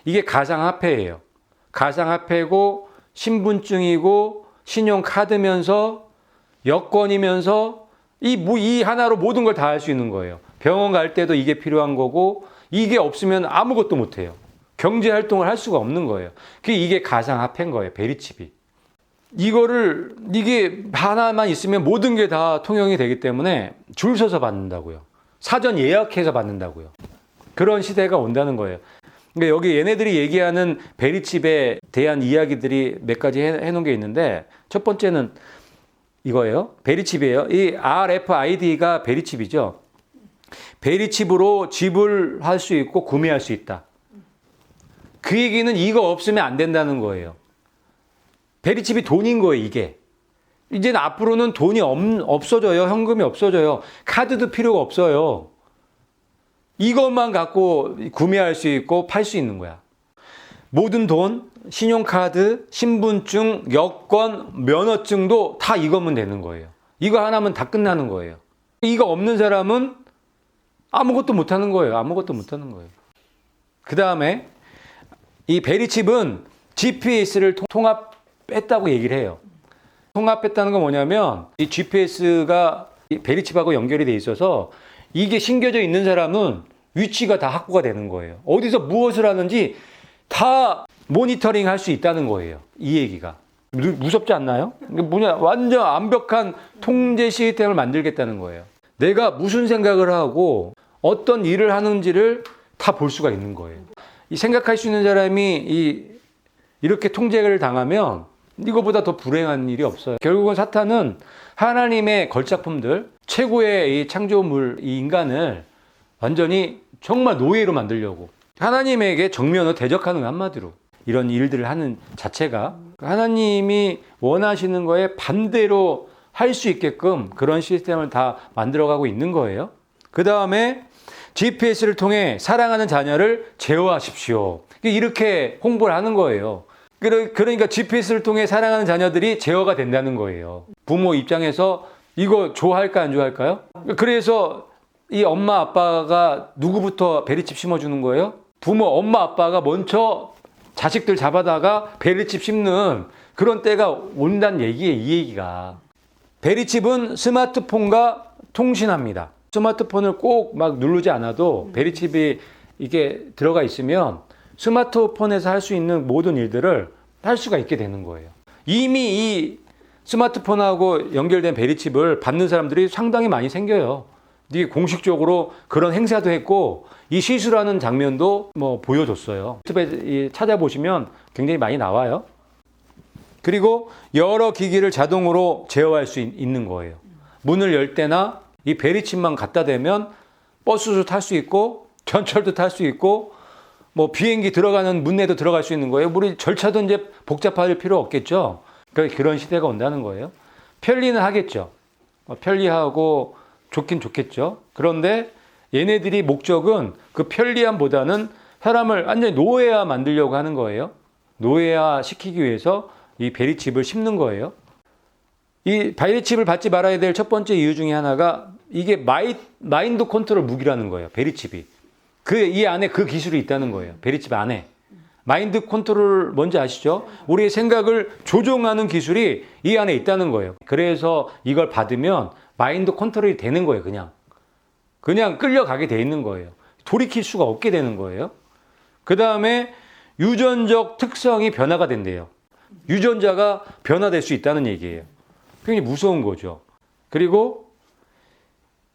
이게 가상화폐예요. 가상화폐고 신분증이고 신용카드면서 여권이면서 이 하나로 모든 걸 다 할 수 있는 거예요. 병원 갈 때도 이게 필요한 거고 이게 없으면 아무것도 못 해요. 경제 활동을 할 수가 없는 거예요. 이게 가상화폐인 거예요. 베리칩이. 이게 하나만 있으면 모든 게 다 통용이 되기 때문에 줄 서서 받는다고요. 사전 예약해서 받는다고요. 그런 시대가 온다는 거예요. 그러니까 여기 얘네들이 얘기하는 베리칩에 대한 이야기들이 몇 가지 해놓은 게 있는데 첫 번째는 이거예요. 베리칩이에요. 이 RFID가 베리칩이죠. 베리칩으로 지불할 수 있고 구매할 수 있다. 그 얘기는 이거 없으면 안 된다는 거예요. 베리칩이 돈인 거예요, 이게. 이제는 앞으로는 돈이 없어져요. 현금이 없어져요. 카드도 필요가 없어요. 이것만 갖고 구매할 수 있고 팔 수 있는 거야. 모든 돈, 신용카드, 신분증, 여권, 면허증도 다 이거면 되는 거예요. 이거 하나면 다 끝나는 거예요. 이거 없는 사람은 아무것도 못 하는 거예요. 아무것도 못 하는 거예요. 그 다음에 이 베리칩은 GPS를 통합했다고 얘기를 해요. 통합했다는 건 뭐냐면 이 GPS가 베리칩하고 연결이 돼 있어서 이게 심겨져 있는 사람은 위치가 다 확보가 되는 거예요. 어디서 무엇을 하는지 다 모니터링 할 수 있다는 거예요. 이 얘기가. 무섭지 않나요? 완전 완벽한 통제 시스템을 만들겠다는 거예요. 내가 무슨 생각을 하고 어떤 일을 하는지를 다 볼 수가 있는 거예요. 이 생각할 수 있는 사람이 이렇게 통제를 당하면 이거보다 더 불행한 일이 없어요. 결국은 사탄은 하나님의 걸작품들, 최고의 이 창조물, 이 인간을 완전히 정말 노예로 만들려고 하나님에게 정면으로 대적하는 거 한마디로 이런 일들을 하는 자체가 하나님이 원하시는 거에 반대로 할 수 있게끔 그런 시스템을 다 만들어가고 있는 거예요. 그 다음에 GPS를 통해 사랑하는 자녀를 제어하십시오. 이렇게 홍보를 하는 거예요. 그러니까 GPS를 통해 사랑하는 자녀들이 제어가 된다는 거예요. 부모 입장에서 이거 좋아할까 안 좋아할까요? 그래서 이 엄마 아빠가 누구부터 베리칩 심어주는 거예요? 엄마 아빠가 먼저 자식들 잡아다가 베리칩 심는 그런 때가 온다는 얘기예요. 이 얘기가. 베리칩은 스마트폰과 통신합니다. 스마트폰을 꼭 막 누르지 않아도 베리칩이 이게 들어가 있으면 스마트폰에서 할 수 있는 모든 일들을 할 수가 있게 되는 거예요. 이미 이 스마트폰하고 연결된 베리칩을 받는 사람들이 상당히 많이 생겨요. 이게 공식적으로 그런 행사도 했고 이 시술하는 장면도 보여줬어요. 유튜브에 찾아보시면 굉장히 많이 나와요. 그리고 여러 기기를 자동으로 제어할 수 있는 거예요. 문을 열 때나 이 베리칩만 갖다 대면 버스도 탈 수 있고 전철도 탈 수 있고 비행기 들어가는 문내도 들어갈 수 있는 거예요. 우리 절차도 이제 복잡할 필요 없겠죠. 그런 시대가 온다는 거예요. 편리는 하겠죠. 편리하고 좋긴 좋겠죠. 그런데 얘네들이 목적은 그 편리함보다는 사람을 완전히 노예화 만들려고 하는 거예요. 노예화 시키기 위해서 이 베리칩을 심는 거예요. 이 베리칩을 받지 말아야 될 첫 번째 이유 중에 하나가 이게 마인드 컨트롤 무기라는 거예요. 베리칩이. 이 안에 그 기술이 있다는 거예요. 베리칩 안에. 마인드 컨트롤 뭔지 아시죠? 우리의 생각을 조종하는 기술이 이 안에 있다는 거예요. 그래서 이걸 받으면 마인드 컨트롤이 되는 거예요. 그냥 끌려가게 돼 있는 거예요. 돌이킬 수가 없게 되는 거예요. 그 다음에 유전적 특성이 변화가 된대요. 유전자가 변화될 수 있다는 얘기예요. 굉장히 무서운 거죠. 그리고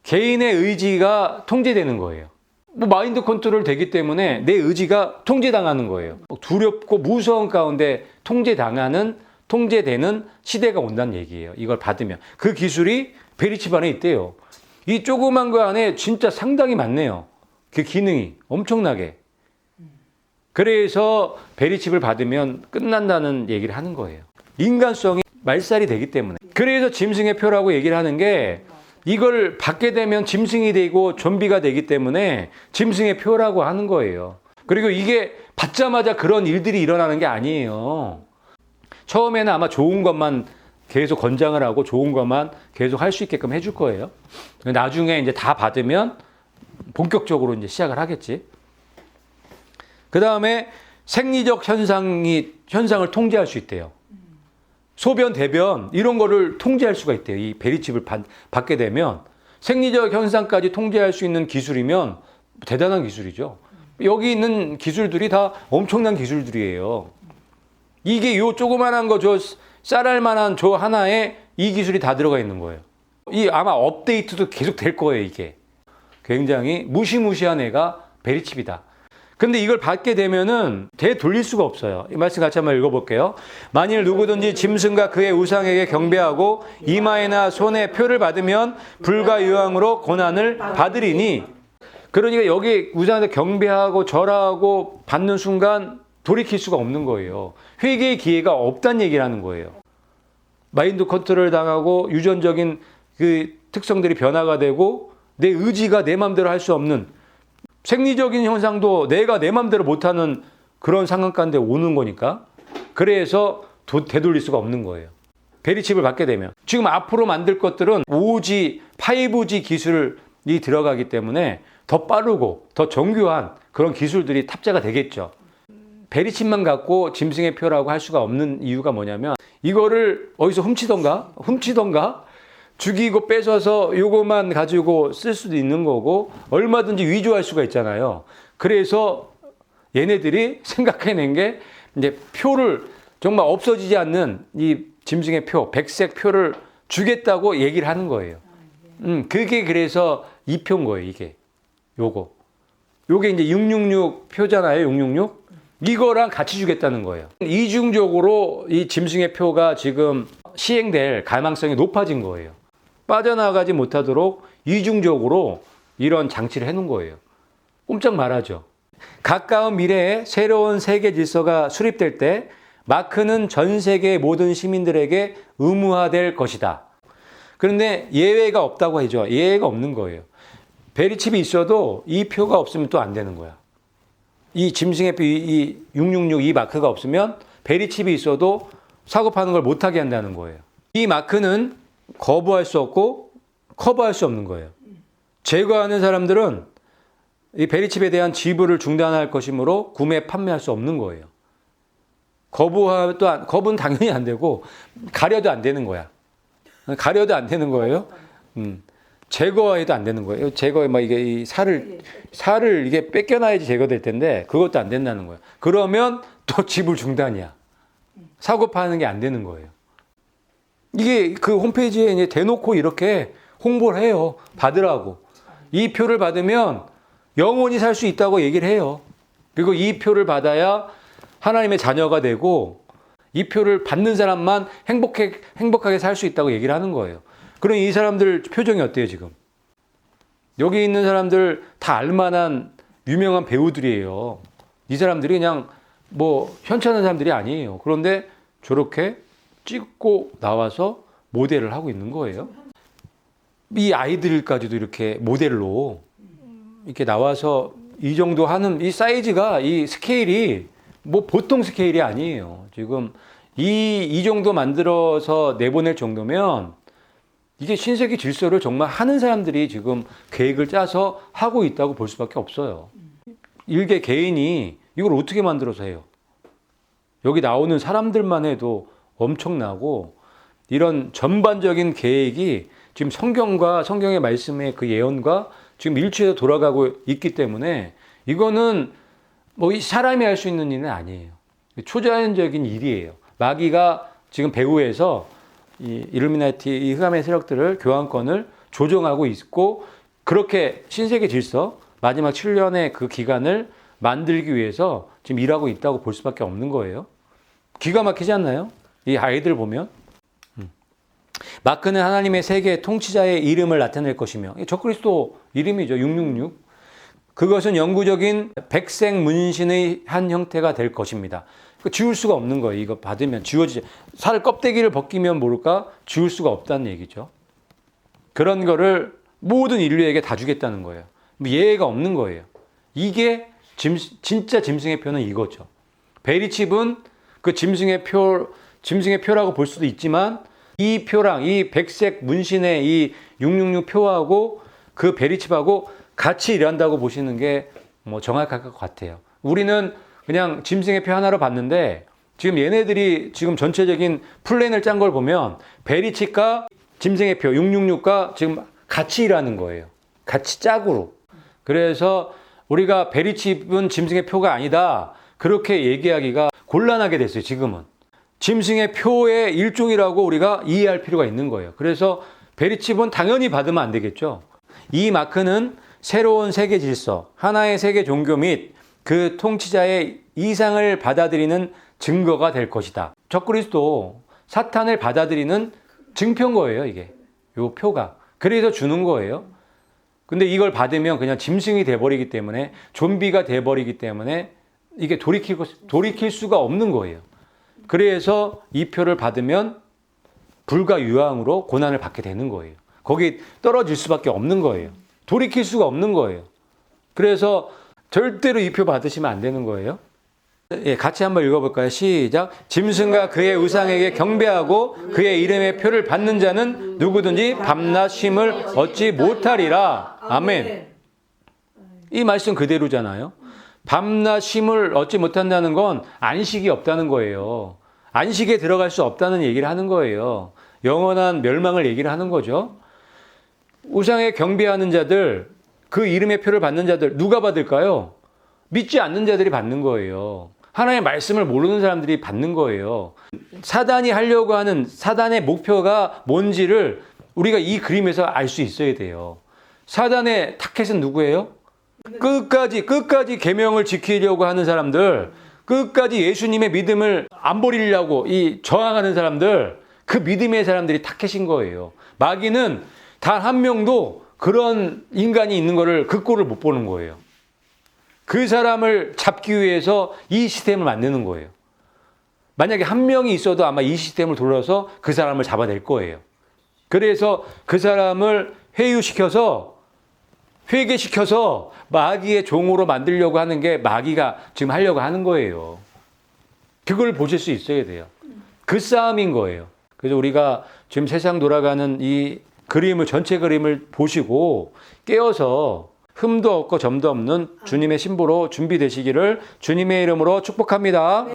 개인의 의지가 통제되는 거예요. 마인드 컨트롤 되기 때문에 내 의지가 통제당하는 거예요. 두렵고 무서운 가운데 통제되는 시대가 온다는 얘기예요. 이걸 받으면. 그 기술이 베리칩 안에 있대요. 이 조그만 거 안에 진짜 상당히 많네요. 그 기능이 엄청나게. 그래서 베리칩을 받으면 끝난다는 얘기를 하는 거예요. 인간성이 말살이 되기 때문에. 그래서 짐승의 표라고 얘기를 하는 게 이걸 받게 되면 짐승이 되고 좀비가 되기 때문에 짐승의 표라고 하는 거예요. 그리고 이게 받자마자 그런 일들이 일어나는 게 아니에요. 처음에는 아마 좋은 것만 계속 권장을 하고 좋은 것만 계속 할 수 있게끔 해줄 거예요. 나중에 이제 다 받으면 본격적으로 이제 시작을 하겠지. 그 다음에 생리적 현상을 통제할 수 있대요. 소변, 대변 이런 거를 통제할 수가 있대요. 이 베리칩을 받게 되면 생리적 현상까지 통제할 수 있는 기술이면 대단한 기술이죠. 여기 있는 기술들이 다 엄청난 기술들이에요. 이게 요 조그만한 거 저 쌀알 만한 저 하나에 이 기술이 다 들어가 있는 거예요. 이 아마 업데이트도 계속 될 거예요, 이게. 굉장히 무시무시한 애가 베리칩이다. 근데 이걸 받게 되면은 되돌릴 수가 없어요. 이 말씀 같이 한번 읽어볼게요. 만일 누구든지 짐승과 그의 우상에게 경배하고 이마에나 손에 표를 받으면 불과 유황으로 고난을 받으리니. 그러니까 여기 우상한테 경배하고 절하고 받는 순간 돌이킬 수가 없는 거예요. 회개의 기회가 없다는 얘기를 하는 거예요. 마인드 컨트롤 당하고 유전적인 그 특성들이 변화가 되고 내 의지가 내 맘대로 할 수 없는 생리적인 현상도 내가 내 맘대로 못하는 그런 상황 가운데 오는 거니까 그래서 되돌릴 수가 없는 거예요. 베리칩을 받게 되면 지금 앞으로 만들 것들은 5G, 5G 기술이 들어가기 때문에 더 빠르고 더 정교한 그런 기술들이 탑재가 되겠죠. 베리칩만 갖고 짐승의 표라고 할 수가 없는 이유가 뭐냐면 이거를 어디서 훔치던가 죽이고 뺏어서 요것만 가지고 쓸 수도 있는 거고 얼마든지 위조할 수가 있잖아요. 그래서 얘네들이 생각해낸 게 이제 표를 정말 없어지지 않는 이 짐승의 표, 백색 표를 주겠다고 얘기를 하는 거예요. 그게 그래서 이 표인 거예요, 이게. 요게 이제 666 표잖아요, 666. 이거랑 같이 주겠다는 거예요. 이중적으로 이 짐승의 표가 지금 시행될 가능성이 높아진 거예요. 빠져나가지 못하도록 이중적으로 이런 장치를 해놓은 거예요. 꼼짝 말하죠. 가까운 미래에 새로운 세계 질서가 수립될 때 마크는 전 세계 모든 시민들에게 의무화될 것이다. 그런데 예외가 없다고 하죠. 예외가 없는 거예요. 베리칩이 있어도 이 표가 없으면 또 안 되는 거야. 이 짐승의 표, 이 666 이 마크가 없으면 베리칩이 있어도 사고 파는 걸 못하게 한다는 거예요. 이 마크는 거부할 수 없고 커버할 수 없는 거예요. 제거하는 사람들은 이 베리칩에 대한 지불을 중단할 것이므로 구매, 판매할 수 없는 거예요. 거부는 당연히 안 되고 가려도 안 되는 거야. 가려도 안 되는 거예요. 제거해도 안 되는 거예요. 제거에 막 이게 이 살을 이게 뺏겨놔야지 제거될 텐데 그것도 안 된다는 거예요. 그러면 또 지불 중단이야. 사고 파는 게 안 되는 거예요. 이게 그 홈페이지에 이제 대놓고 이렇게 홍보를 해요. 받으라고. 이 표를 받으면 영원히 살 수 있다고 얘기를 해요. 그리고 이 표를 받아야 하나님의 자녀가 되고 이 표를 받는 사람만 행복하게 살 수 있다고 얘기를 하는 거예요. 그럼 이 사람들 표정이 어때요, 지금? 여기 있는 사람들 다 알만한 유명한 배우들이에요. 이 사람들이 그냥 뭐 현찮은 사람들이 아니에요. 그런데 저렇게 찍고 나와서 모델을 하고 있는 거예요. 이 아이들까지도 이렇게 모델로 이렇게 나와서 이 정도 하는 이 사이즈가 이 스케일이 뭐 보통 스케일이 아니에요. 지금 이 정도 만들어서 내보낼 정도면 이게 신세계 질서를 정말 하는 사람들이 지금 계획을 짜서 하고 있다고 볼 수밖에 없어요. 일개 개인이 이걸 어떻게 만들어서 해요? 여기 나오는 사람들만 해도 엄청나고 이런 전반적인 계획이 지금 성경과 성경의 말씀의 그 예언과 지금 일치해서 돌아가고 있기 때문에 이거는 뭐 사람이 할 수 있는 일은 아니에요. 초자연적인 일이에요. 마귀가 지금 배후에서 이 일루미나티 이 흑암의 세력들을 교환권을 조정하고 있고 그렇게 신세계 질서 마지막 7년의 그 기간을 만들기 위해서 지금 일하고 있다고 볼 수밖에 없는 거예요. 기가 막히지 않나요? 이 아이들 보면 마크는 하나님의 세계 통치자의 이름을 나타낼 것이며 적그리스도 이름이죠. 666 그것은 영구적인 백색 문신의 한 형태가 될 것입니다. 지울 수가 없는 거예요. 이거 받으면 지워지죠. 살 껍데기를 벗기면 모를까 지울 수가 없다는 얘기죠. 그런 거를 모든 인류에게 다 주겠다는 거예요. 예외가 없는 거예요. 이게 진짜 짐승의 표는 이거죠. 베리칩은 그 짐승의 표라고 볼 수도 있지만 이 표랑 이 백색 문신의 이 666 표하고 그 베리칩하고 같이 일한다고 보시는 게 뭐 정확할 것 같아요. 우리는 그냥 짐승의 표 하나로 봤는데 지금 얘네들이 지금 전체적인 플랜을 짠 걸 보면 베리칩과 짐승의 표 666과 지금 같이 일하는 거예요. 같이 짝으로. 그래서 우리가 베리칩은 짐승의 표가 아니다. 그렇게 얘기하기가 곤란하게 됐어요. 지금은. 짐승의 표의 일종이라고 우리가 이해할 필요가 있는 거예요. 그래서 베리칩은 당연히 받으면 안 되겠죠. 이 마크는 새로운 세계 질서, 하나의 세계 종교 및 그 통치자의 이상을 받아들이는 증거가 될 것이다. 적그리스도 사탄을 받아들이는 증표인 거예요, 이게. 요 표가. 그래서 주는 거예요. 근데 이걸 받으면 그냥 짐승이 돼버리기 때문에, 좀비가 돼버리기 때문에 이게 돌이킬 수가 없는 거예요. 그래서 이 표를 받으면 불가유황으로 고난을 받게 되는 거예요. 거기 떨어질 수밖에 없는 거예요. 돌이킬 수가 없는 거예요. 그래서 절대로 이 표 받으시면 안 되는 거예요. 예, 같이 한번 읽어볼까요? 시작. 짐승과 그의 우상에게 경배하고 그의 이름의 표를 받는 자는 누구든지 밤낮 쉼을 얻지 못하리라. 아멘. 이 말씀 그대로잖아요. 밤낮 쉼을 얻지 못한다는 건 안식이 없다는 거예요. 안식에 들어갈 수 없다는 얘기를 하는 거예요. 영원한 멸망을 얘기를 하는 거죠. 우상에 경배하는 자들, 그 이름의 표를 받는 자들 누가 받을까요? 믿지 않는 자들이 받는 거예요. 하나님의 말씀을 모르는 사람들이 받는 거예요. 사단이 하려고 하는 사단의 목표가 뭔지를 우리가 이 그림에서 알 수 있어야 돼요. 사단의 타겟은 누구예요? 끝까지 계명을 지키려고 하는 사람들, 끝까지 예수님의 믿음을 안 버리려고 저항하는 사람들, 그 믿음의 사람들이 타겟인 거예요. 마귀는 단 한 명도 그런 인간이 있는 거를 그 꼴을 못 보는 거예요. 그 사람을 잡기 위해서 이 시스템을 만드는 거예요. 만약에 한 명이 있어도 아마 이 시스템을 돌려서 그 사람을 잡아낼 거예요. 그래서 그 사람을 회개시켜서 마귀의 종으로 만들려고 하는 게 마귀가 지금 하려고 하는 거예요. 그걸 보실 수 있어야 돼요. 그 싸움인 거예요. 그래서 우리가 지금 세상 돌아가는 이 그림을, 전체 그림을 보시고 깨어서 흠도 없고 점도 없는 주님의 신부로 준비되시기를 주님의 이름으로 축복합니다.